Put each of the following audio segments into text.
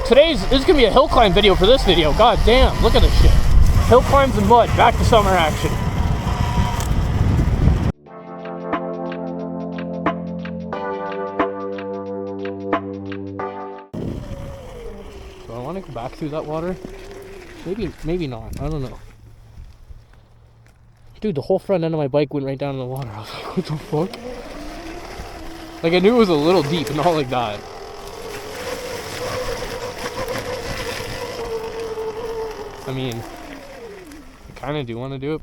This is gonna be a hill climb video for this video. God damn, look at this shit. Hill climbs and mud, back to summer action. Do I want to go back through that water? Maybe not. I don't know. Dude, the whole front end of my bike went right down in the water. I was like, what the fuck? Like, I knew it was a little deep, not like that. I mean, I kind of do want to do it.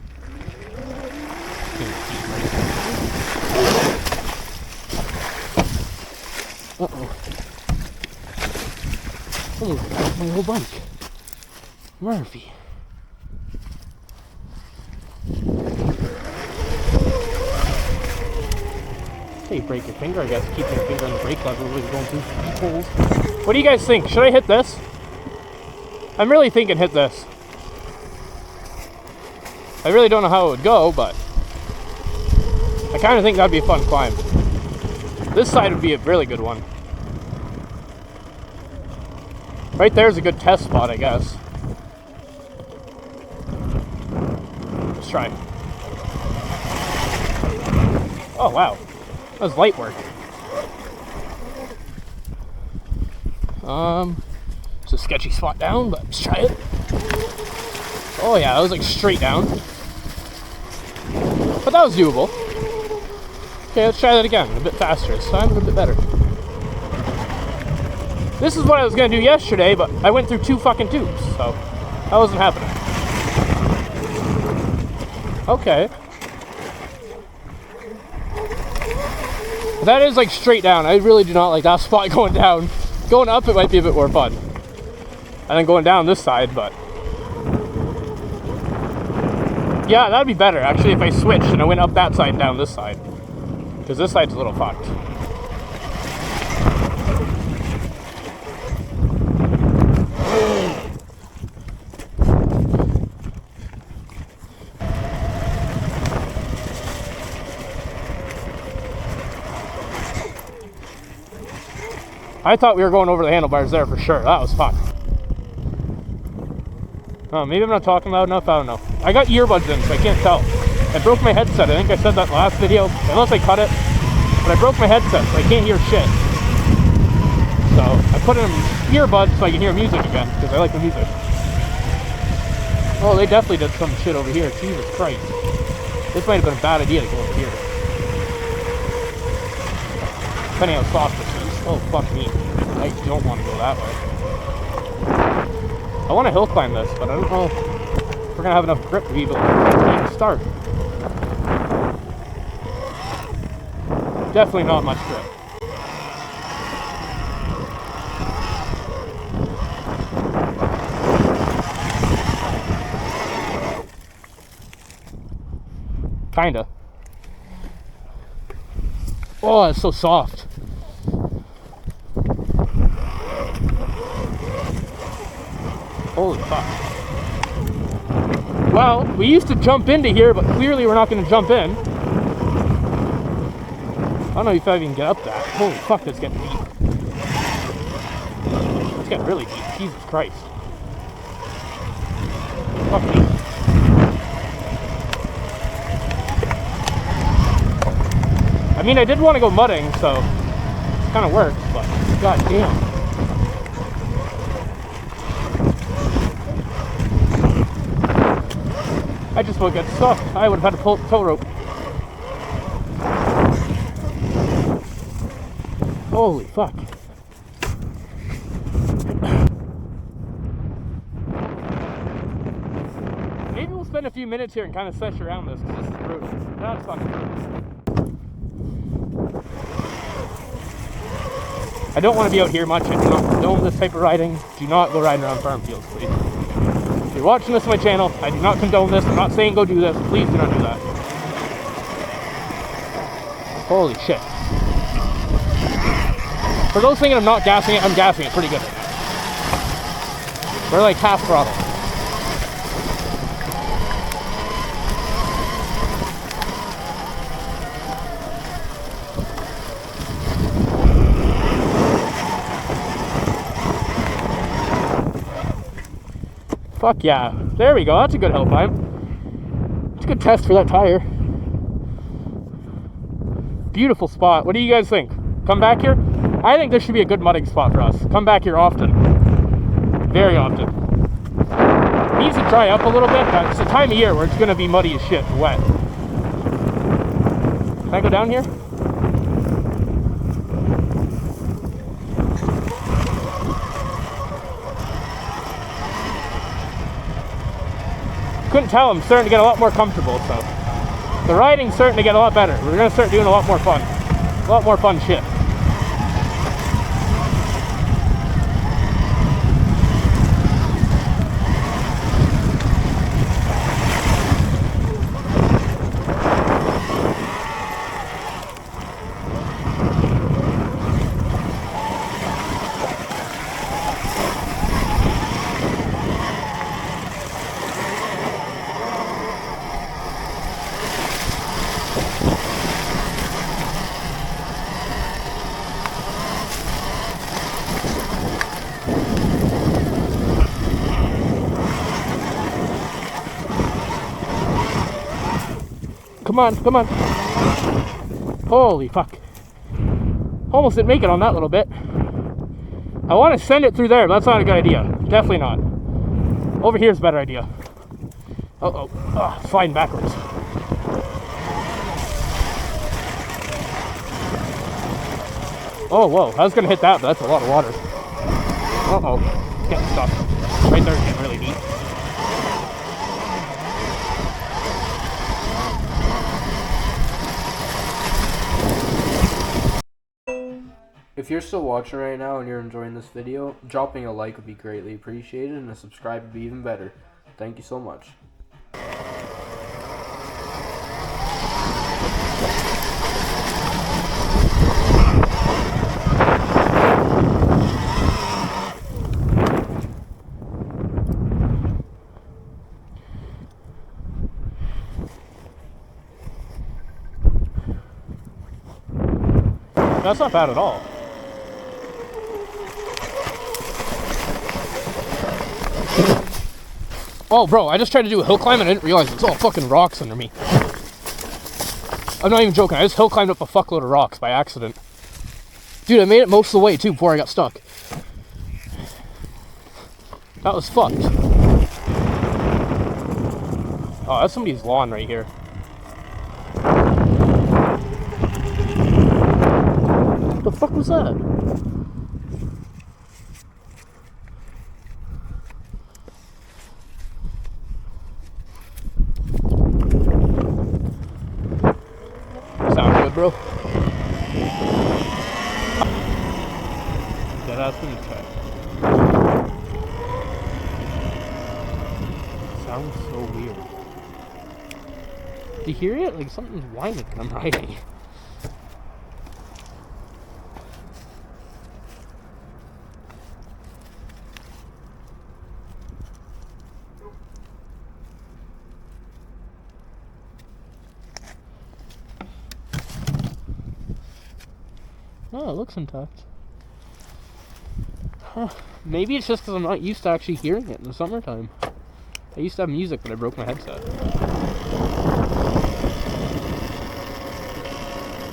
Uh-oh. Almost dropped my whole bike. Murphy. Hey, break your finger, I guess. Keep your finger on the brake lever when you're going through deep holes. What do you guys think? Should I hit this? I'm really thinking hit this. I really don't know how it would go, but I kind of think that'd be a fun climb. This side would be a really good one. Right there's a good test spot, I guess. Let's try. Oh, wow. That was light work. It's a sketchy spot down, but let's try it. Oh yeah, that was like straight down. But that was doable. Okay, let's try that again. A bit faster this time, and a bit better. This is what I was gonna do yesterday, but I went through 2 fucking tubes, so that wasn't happening. Okay. But that is like straight down. I really do not like that spot going down. Going up, it might be a bit more fun. And then going down this side, but yeah, that'd be better actually if I switched and I went up that side and down this side. Because this side's a little fucked. I thought we were going over the handlebars there for sure. That was fun. Oh, maybe I'm not talking loud enough. I don't know. I got earbuds in, so I can't tell. I broke my headset. I think I said that last video, unless I cut it. But I broke my headset, so I can't hear shit. So I put in earbuds so I can hear music again, because I like the music. Oh, they definitely did some shit over here. Jesus Christ. This might have been a bad idea to go over here. Depending how soft this is. Oh, fuck me. I don't want to go that way. I want to hill climb this, but I don't know if we're going to have enough grip to be able to start. Definitely not much grip. Kinda. Oh, it's so soft. Holy fuck. Well, we used to jump into here, but clearly we're not going to jump in. I don't know if I even get up that. Holy fuck, that's getting deep. It's getting really deep. Jesus Christ. Fuck me. I mean, I did want to go mudding, so it kind of works, but god damn. I just won't get stuck. I would have had to pull the tow rope. Holy fuck. Maybe we'll spend a few minutes here and kind of sesh around this, because this is brutal. That's fucking brutal. I don't want to be out here much. I do not condone this type of riding. Do not go riding around farm fields, please. If you're watching this on my channel, I do not condone this. I'm not saying go do this. Please do not do that. Holy shit. For those thinking I'm not gassing it, I'm gassing it pretty good right now. We're like half throttle. Fuck yeah. There we go. That's a good hill climb. It's a good test for that tire. Beautiful spot. What do you guys think? Come back here? I think this should be a good mudding spot for us. Come back here often. Very often. It needs to dry up a little bit, but it's the time of year where it's going to be muddy as shit and wet. Can I go down here? Couldn't tell, I'm starting to get a lot more comfortable, so the riding's starting to get a lot better. We're going to start doing a lot more fun shit. Come on, come on. Holy fuck. Almost didn't make it on that little bit. I want to send it through there, but that's not a good idea. Definitely not. Over here's a better idea. Uh-oh. Oh, flying backwards. Oh, whoa. I was going to hit that, but that's a lot of water. Uh-oh. Getting stuck. Right there, getting really deep. If you're still watching right now and you're enjoying this video, dropping a like would be greatly appreciated, and a subscribe would be even better. Thank you so much. That's not bad at all. Oh, bro, I just tried to do a hill climb and I didn't realize it's all fucking rocks under me. I'm not even joking. I just hill climbed up a fuckload of rocks by accident. Dude, I made it most of the way, too, before I got stuck. That was fucked. Oh, that's somebody's lawn right here. What the fuck was that? Sound good, bro? Yeah, that's gonna check. Sounds so weird. Do you hear it? Like something's whining when I'm riding. Oh, it looks intact. Huh. Maybe it's just because I'm not used to actually hearing it in the summertime. I used to have music, but I broke my headset.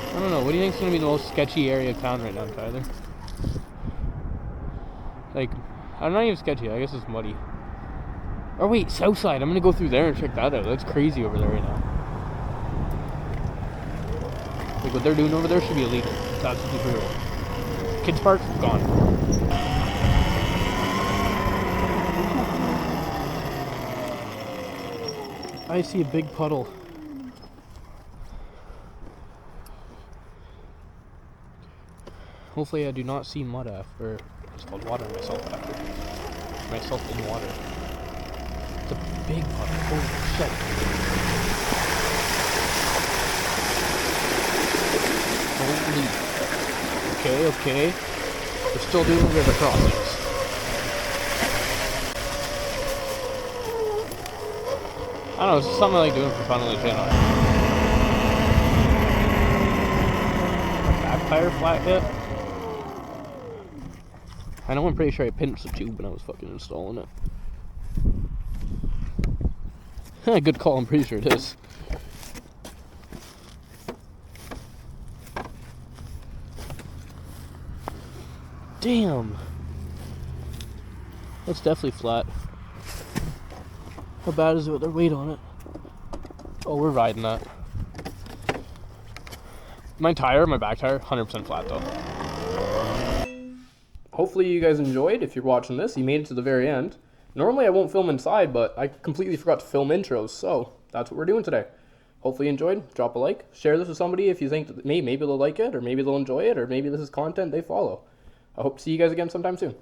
I don't know, what do you think is going to be the most sketchy area of town right now, Tyler? Like, I'm not even sketchy, I guess it's muddy. Oh wait, Southside, I'm going to go through there and check that out. That's crazy over there right now. Like, what they're doing over there should be illegal. It's absolutely brutal. Kids Park, gone. I see a big puddle. Hopefully I do not see mud after. It's called water myself after. Myself in water. It's a big puddle. Holy shit. Holy. Okay. We're still doing river crossings. I don't know, it's something I like doing for fun on the channel. Back tire flat hit. I know, I'm pretty sure I pinched the tube when I was fucking installing it. Good call, I'm pretty sure it is. Damn. That's definitely flat. How bad is it with their weight on it? Oh, we're riding that. My back tire, 100% flat though. Hopefully you guys enjoyed. If you're watching this, you made it to the very end. Normally I won't film inside, but I completely forgot to film intros, so that's what we're doing today. Hopefully you enjoyed. Drop a like. Share this with somebody if you think that maybe they'll like it, or maybe they'll enjoy it, or maybe this is content they follow. I hope to see you guys again sometime soon.